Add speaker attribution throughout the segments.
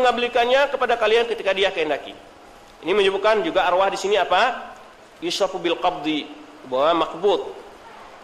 Speaker 1: mengabulkannya kepada kalian ketika Dia kehendaki. Ini menyebutkan juga arwah di sini apa? Yusrafu bil qabdi, bahwa maqbud.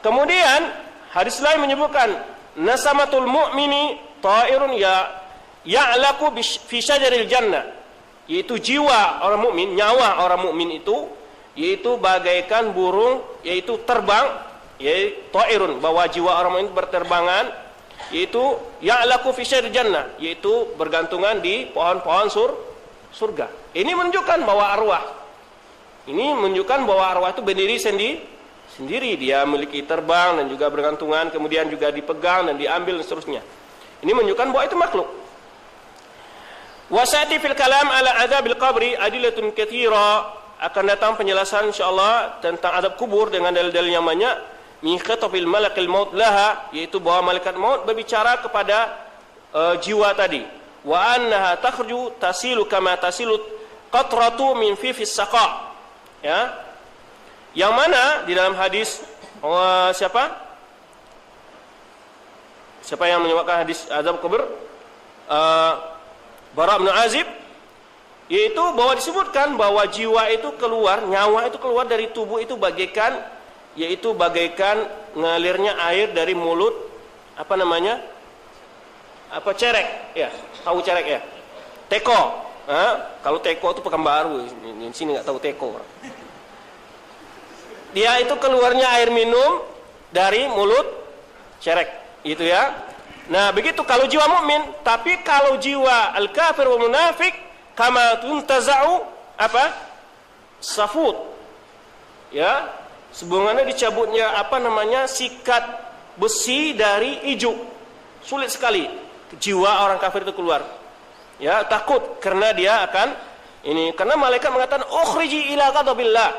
Speaker 1: Kemudian hadis lain menyebutkan nasamatul mu'mini ta'irun ya'laqu fi syajaril jannah, yaitu jiwa orang mukmin, nyawa orang mukmin itu yaitu bagaikan burung, yaitu terbang, yaitu ta'irun, bahwa jiwa orang mukmin berterbangan, yaitu ya'laqu fi syajaril jannah, yaitu bergantungan di pohon-pohon surga. Ini menunjukkan bahwa arwah, ini menunjukkan bahwa arwah itu berdiri sendiri, dia memiliki terbang dan juga bergantungan, kemudian juga dipegang dan diambil dan seterusnya. Ini menunjukkan bahwa itu makhluk. Wasati fil kalam ala adzabil qabri adilatun katsira, akan datang penjelasan insyaallah tentang azab kubur dengan dalil-dalil yang banyak. Min khatabil malakil maut laha, yaitu bahwa malaikat maut berbicara kepada jiwa tadi. Wa annaha takhruju tasilu kama tasilu qatratu min fifis saqa. Ya. Yang mana di dalam hadis siapa yang menyebutkan hadis azab kubur? Bara bin Azib, yaitu bahwa disebutkan bahwa jiwa itu keluar, nyawa itu keluar dari tubuh itu bagaikan ngalirnya air dari mulut cerek ya, tahu cerek ya, teko. Kalau teko itu Pekanbaru, di sini nggak tahu teko. Dia itu keluarnya air minum dari mulut cerek, itu ya. Nah, begitu kalau jiwa mukmin, tapi kalau jiwa al-kafir wa munafik kama tuntaza'u safut. Ya, sebelumnya dicabutnya sikat besi dari ijuk. Sulit sekali jiwa orang kafir itu keluar. Ya, takut karena dia akan karena malaikat mengatakan ukhriji ila ghadabillah.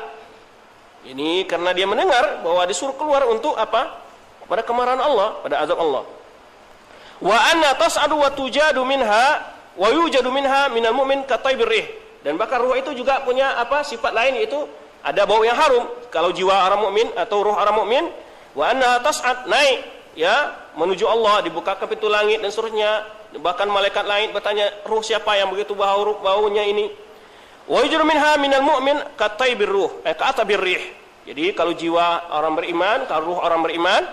Speaker 1: Ini karena dia mendengar bahwa disuruh keluar untuk pada kemarahan Allah, pada azab Allah. Wa anna tas'adu wa tujadu minha wa yujadu minha minal mu'min kataibir rih. Dan bahkan ruh itu juga punya sifat lain, yaitu ada bau yang harum. Kalau jiwa orang mukmin atau ruh orang mukmin, wa anna tas'ad, naik ya menuju Allah, dibukakan pintu langit dan seterusnya. Bahkan malaikat lain bertanya, ruh siapa yang begitu baunya ini? Wa yujadu minha minal mu'min kataibir ruh, kataibir rih. Jadi kalau jiwa orang beriman, kalau ruh orang beriman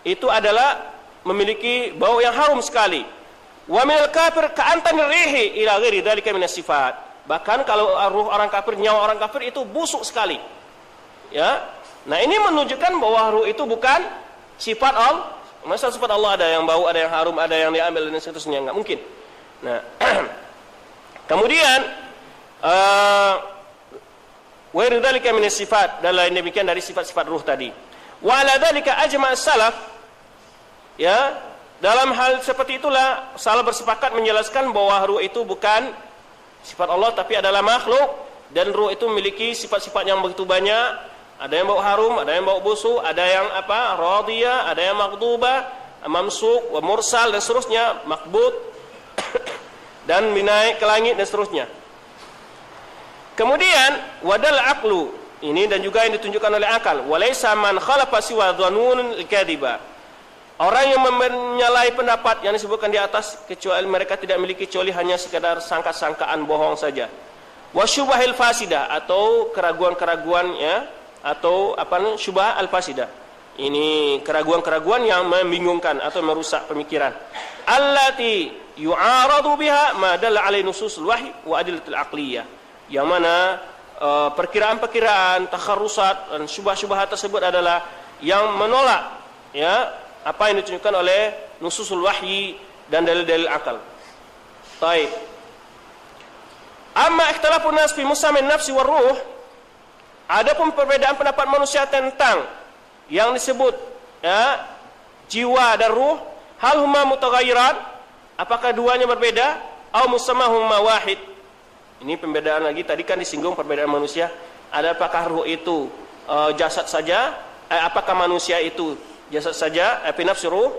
Speaker 1: itu adalah memiliki bau yang harum sekali. Wa minal kafir ka'antanir rihi ila ghairi dzalika minas sifat. Bahkan kalau ruh orang kafir, nyawa orang kafir itu busuk sekali. Ya. Nah, ini menunjukkan bahwa ruh itu bukan sifat Allah. Masa sifat Allah ada yang bau, ada yang harum, ada yang diambil dan seterusnya, enggak mungkin. Nah, kemudian wa ghairi dzalika minas sifat, dan lain demikian dari sifat-sifat ruh tadi. Wa ala dzalika ajma' salaf. Ya, dalam hal seperti itulah salah bersepakat menjelaskan bahwa ruh itu bukan sifat Allah tapi adalah makhluk, dan ruh itu memiliki sifat-sifat yang begitu banyak. Ada yang bau harum, ada yang bau busuk, ada yang radiyah, ada yang maghdubah, mamsuk, wa mursal dan seterusnya, makbut dan naik ke langit dan seterusnya. Kemudian wadal aqlu, ini dan juga yang ditunjukkan oleh akal, walaysa man khalafa siwa dhanun al-kadhiba. Orang yang menyalahi pendapat yang disebutkan di atas, kecuali mereka tidak memiliki kecuali hanya sekadar sangka-sangkaan bohong saja. Wasyubahil fasidah, atau keraguan-keraguan ya, atau syubah al-fasidah. Ini keraguan-keraguan yang membingungkan atau merusak pemikiran. Allati yu'aradu biha ma dalla 'alai nususul wahyi wa adillatul aqliyah. Yang mana perkiraan-perkiraan, takharrusat dan syubah-syubhat tersebut adalah yang menolak ya apa yang ditunjukkan oleh nususul wahyi dan dalil-dalil akal. Baik. Amma ikhtilafun nas fi musammin nafsi war ruh, adapun perbedaan pendapat manusia tentang yang disebut ya jiwa dan ruh, hal huma mutaghayyiran, apakah duanya berbeda atau musammahuma wahid. Ini pembedaan lagi, tadi kan disinggung perbedaan manusia, apakah ruh itu jasad saja, apakah manusia itu jasad saja, nafsu ruh.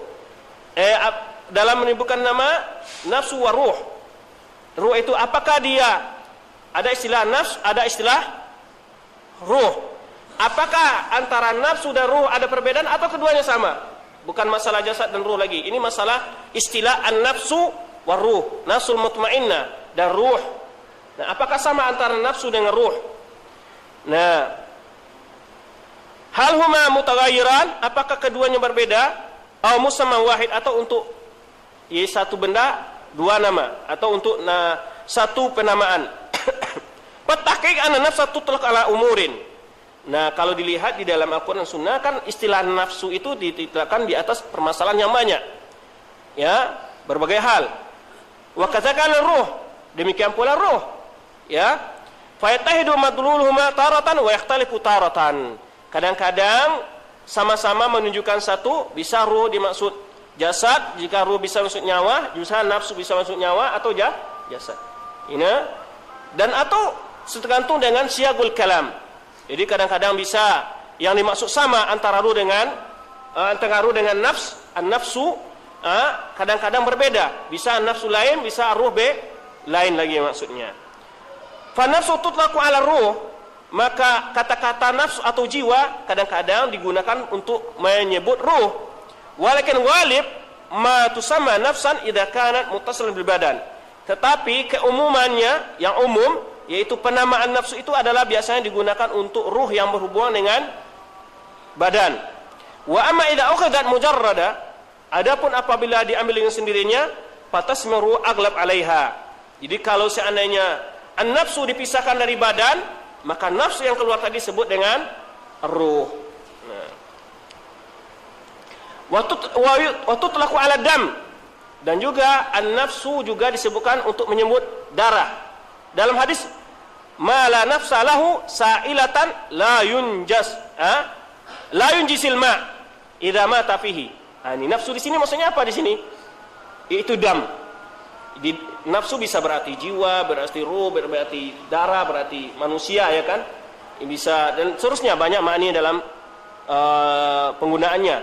Speaker 1: Dalam menyebutkan nama nafsu wa ruh. Ruh itu apakah dia ada istilah nafs, ada istilah ruh. Apakah antara nafsu dan ruh ada perbedaan atau keduanya sama? Bukan masalah jasad dan ruh lagi. Ini masalah istilah an-nafsu wa ruh, nafsul mutmainnah. dan ruh. Nah, apakah sama antara nafsu dengan ruh? Nah, hal huma mutaghayyiran, apakah keduanya berbeda? Atau musamman wahid, atau untuk satu benda dua nama, atau untuk satu penamaan. Petahqiq anna nafsa tutlaq ala umurin. Nah, kalau dilihat di dalam Al-Quran dan Sunnah kan istilah nafsu itu ditetapkan di atas permasalahan yang banyak. Ya, berbagai hal. Wa kadzalika ruh, demikian pula ruh. Ya. Fa yatahidu madluluhuma taratan wa yakhtalifu taratan. Kadang-kadang sama-sama menunjukkan satu, bisa ruh dimaksud jasad, jika ruh bisa maksud nyawa, bisa nafsu bisa maksud nyawa atau jasad. Ini dan atau tergantung dengan siyagul kalam. Jadi kadang-kadang bisa yang dimaksud sama antara ruh dengan nafs, an-nafsu, kadang-kadang berbeda. Bisa nafsu lain, bisa ruh lain lagi maksudnya. Fa nafsu tutlaqu ala ruh, maka kata-kata nafsu atau jiwa kadang-kadang digunakan untuk menyebut ruh. Walakin ghalib ma tusamma nafsan idza kanat muttasilan bil badan. Tetapi keumumannya yang umum, yaitu penamaan nafsu itu adalah biasanya digunakan untuk ruh yang berhubungan dengan badan. Wa amma idza ukhidat mujarrada, adapun apabila diambil dengan sendirinya, fatasmiru aglab 'alaiha. Jadi kalau seandainya an-nafsu dipisahkan dari badan, maka nafsu yang keluar tadi disebut dengan ruh. Nah. Wa tutlaqu 'ala dam, dan juga an-nafsu juga disebutkan untuk menyebut darah. Dalam hadis ma la nafsa lahu sa'ilatan la yunjisil ma idza mata fihi. Ini nafsu di sini maksudnya apa di sini? Itu dam. Di nafsu bisa berarti jiwa, berarti ruh, berarti darah, berarti manusia, ya kan? Bisa dan seterusnya, banyak makna dalam penggunaannya.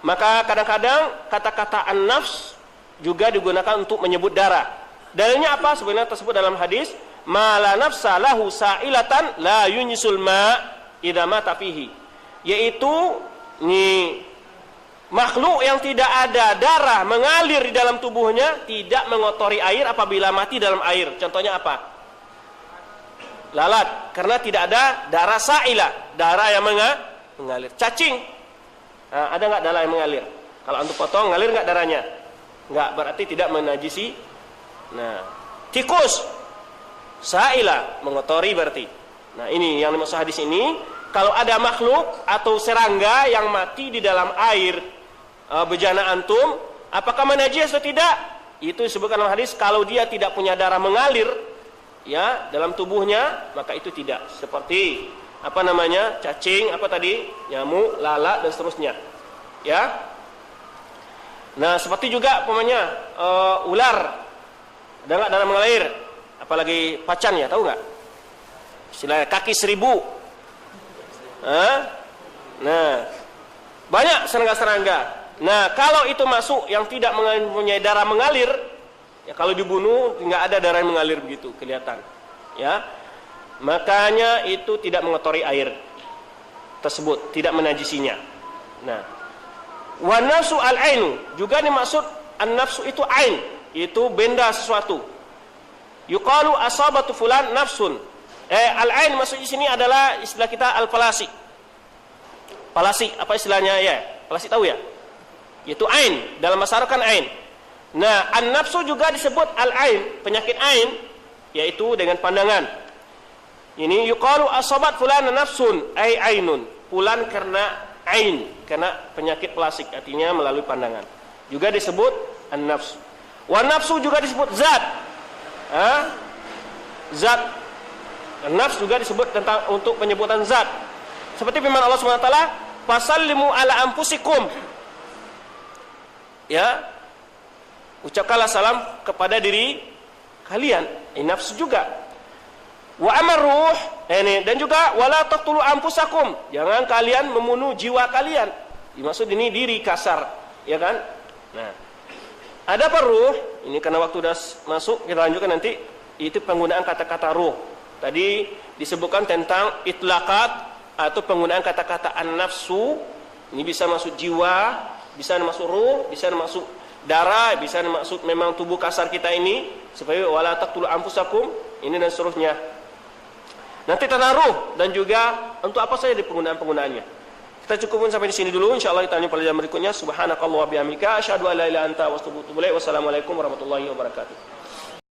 Speaker 1: Maka kadang-kadang kata-kata an-nafs juga digunakan untuk menyebut darah. Dalilnya apa? Sebenarnya tersebut dalam hadis ma la nafsa lahu sa'ilatan la yunjisul ma idza mata fihi, yaitu makhluk yang tidak ada darah mengalir di dalam tubuhnya tidak mengotori air apabila mati dalam air. Contohnya apa? Lalat, karena tidak ada darah sa'ilah, darah yang mengalir. Cacing, ada nggak darah yang mengalir? Kalau antum potong, ngalir nggak darahnya? Nggak, berarti tidak menajisi. Nah, tikus sa'ilah, mengotori berarti. Nah, ini yang dimaksud hadis ini. Kalau ada makhluk atau serangga yang mati di dalam air bejana antum, apakah menajis atau tidak? Itu disebutkan dalam hadis, kalau dia tidak punya darah mengalir ya dalam tubuhnya, maka itu tidak. Seperti cacing, nyamuk, lalat dan seterusnya. Ya. Nah, seperti juga ular, ada nggak darah mengalir? Apalagi pacan, ya, tahu nggak? Istilahnya kaki 1000. Nah, banyak serangga-serangga. Nah, kalau itu masuk yang tidak mempunyai darah mengalir, ya kalau dibunuh nggak ada darah yang mengalir begitu kelihatan, ya. Makanya itu tidak mengotori air tersebut, tidak menajisinya. Nah, wa nafsu al-ainu juga dimaksud an-nafsu itu ain, itu benda sesuatu. Yuqalu asabatu fulan nafsun. Al-ain maksud di sini adalah istilah kita al-falasi. Falasi apa istilahnya ya? Falasi tahu ya? Yaitu ain, dalam bahasa Arab kan ain. Nah, an-nafsu juga disebut al-ain, penyakit ain, yaitu dengan pandangan. Ini yuqalu asabat fulan nafsun ay ainun. Fulan karena ain, karena penyakit plasik, artinya melalui pandangan. Juga disebut an-nafs. Wa nafsu juga disebut zat. Zat. An-nafs juga disebut tentang untuk penyebutan zat. Seperti firman Allah SWT, fasallimu ala anfusikum. Ya. Ucapkanlah salam kepada diri kalian. Ini nafsu juga. Wa amar ruh, dan juga wala taqtulu anfusakum. Jangan kalian membunuh jiwa kalian. Dimaksud ini diri kasar, ya kan? Nah, ada apa ruh? Ini karena waktu sudah masuk, kita lanjutkan nanti. Itu penggunaan kata-kata ruh. Tadi disebutkan tentang itlaqat atau penggunaan kata-kata an-nafsu. Ini bisa masuk jiwa, bisa masuk ruh, bisa masuk darah, bisa maksud memang tubuh kasar kita ini, supaya wala taqtulu anfusakum, ini dan seterusnya. Nanti tanaruh dan juga untuk apa saja di penggunaannya. Kita cukupkan sampai di sini dulu. Insyaallah kita lanjut pada jam berikutnya. Subhanakallah wa bihamdika asyhadu an la ilaha illa anta wa astaghfiruka wa atubu ilaik. Wassalamualaikum warahmatullahi wabarakatuh.